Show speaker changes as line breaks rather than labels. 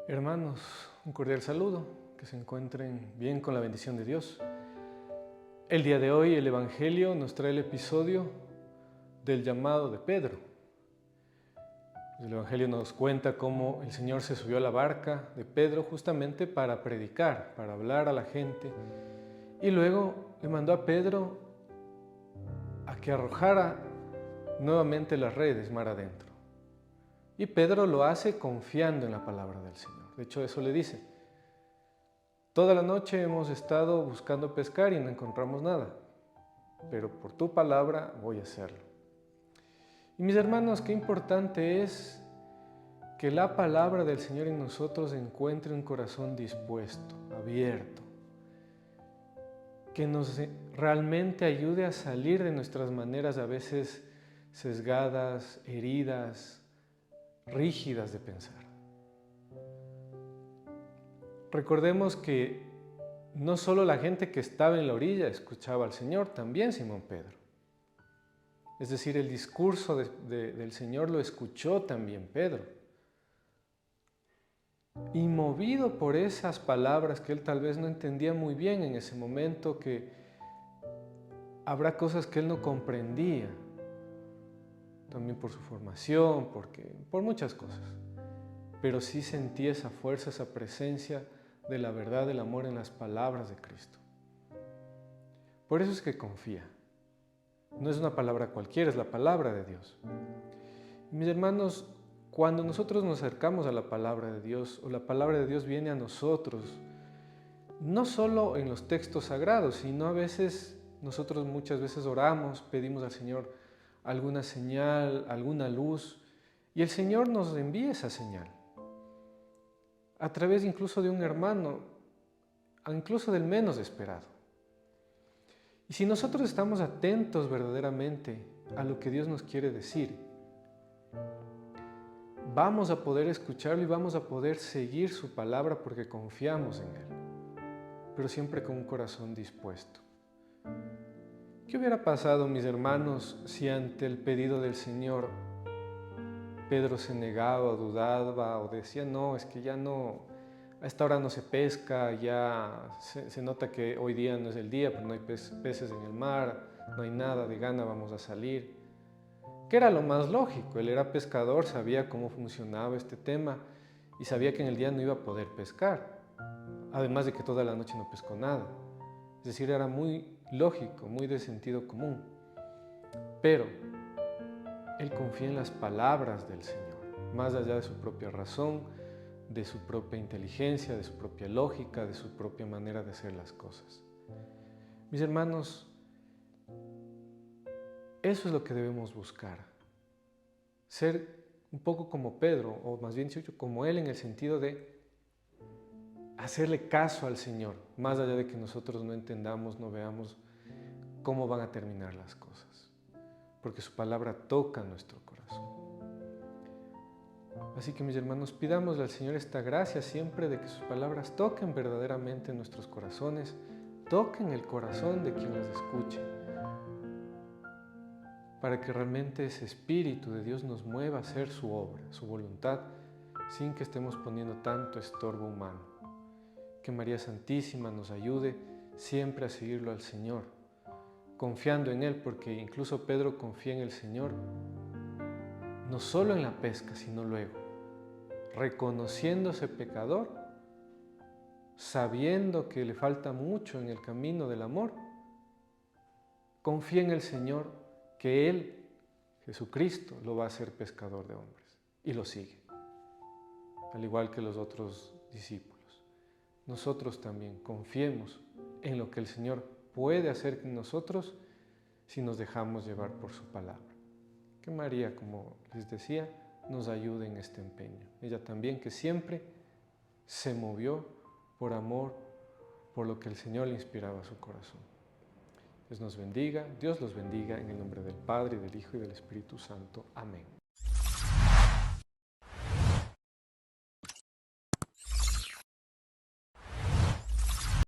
Hermanos, un cordial saludo, que se encuentren bien con la bendición de Dios. El día de hoy el Evangelio nos trae el episodio del llamado de Pedro. El Evangelio nos cuenta cómo el Señor se subió a la barca de Pedro justamente para predicar, para hablar a la gente, y luego le mandó a Pedro a que arrojara nuevamente las redes mar adentro. Y Pedro lo hace confiando en la palabra del Señor. De hecho, eso le dice: toda la noche hemos estado buscando pescar y no encontramos nada, pero por tu palabra voy a hacerlo. Y mis hermanos, qué importante es que la palabra del Señor en nosotros encuentre un corazón dispuesto, abierto, que nos realmente ayude a salir de nuestras maneras a veces sesgadas, heridas, rígidas de pensar. Recordemos que no solo la gente que estaba en la orilla escuchaba al Señor, también Simón Pedro. Es decir, el discurso del Señor lo escuchó también Pedro. Y movido por esas palabras que él tal vez no entendía muy bien en ese momento, que habrá cosas que él no comprendía, también por su formación, por muchas cosas, pero sí sentía esa fuerza, esa presencia de la verdad, del amor en las palabras de Cristo. Por eso es que confía. No es una palabra cualquiera, es la palabra de Dios. Y mis hermanos, cuando nosotros nos acercamos a la palabra de Dios, o la palabra de Dios viene a nosotros, no solo en los textos sagrados, sino a veces, nosotros muchas veces oramos, pedimos al Señor alguna señal, alguna luz, y el Señor nos envía esa señal. A través incluso de un hermano, incluso del menos esperado. Y si nosotros estamos atentos verdaderamente a lo que Dios nos quiere decir, vamos a poder escucharlo y vamos a poder seguir su palabra porque confiamos en Él, pero siempre con un corazón dispuesto. ¿Qué hubiera pasado, mis hermanos, si ante el pedido del Señor Pedro se negaba, dudaba o decía: no, es que ya no, a esta hora no se pesca, ya se nota que hoy día no es el día, pero no hay peces en el mar, no hay nada de gana, vamos a salir? Que era lo más lógico, él era pescador, sabía cómo funcionaba este tema y sabía que en el día no iba a poder pescar, además de que toda la noche no pescó nada. Es decir, era muy lógico, muy de sentido común. Pero él confía en las palabras del Señor, más allá de su propia razón, de su propia inteligencia, de su propia lógica, de su propia manera de hacer las cosas. Mis hermanos, eso es lo que debemos buscar. Ser un poco como Pedro, o más bien dicho, como él, en el sentido de hacerle caso al Señor, más allá de que nosotros no entendamos, no veamos cómo van a terminar las cosas, porque su palabra toca nuestro corazón. Así que, mis hermanos, pidámosle al Señor esta gracia siempre de que sus palabras toquen verdaderamente nuestros corazones, toquen el corazón de quien las escuche, para que realmente ese Espíritu de Dios nos mueva a hacer su obra, su voluntad, sin que estemos poniendo tanto estorbo humano. Que María Santísima nos ayude siempre a seguirlo al Señor, confiando en Él, porque incluso Pedro confía en el Señor, no solo en la pesca, sino luego, reconociéndose pecador, sabiendo que le falta mucho en el camino del amor, confía en el Señor, que Él, Jesucristo, lo va a hacer pescador de hombres, y lo sigue, al igual que los otros discípulos. Nosotros también confiemos en lo que el Señor puede hacer en nosotros si nos dejamos llevar por su palabra. Que María, como les decía, nos ayude en este empeño. Ella también, que siempre se movió por amor, por lo que el Señor le inspiraba a su corazón. Dios nos bendiga, Dios los bendiga, en el nombre del Padre, y del Hijo y del Espíritu Santo. Amén.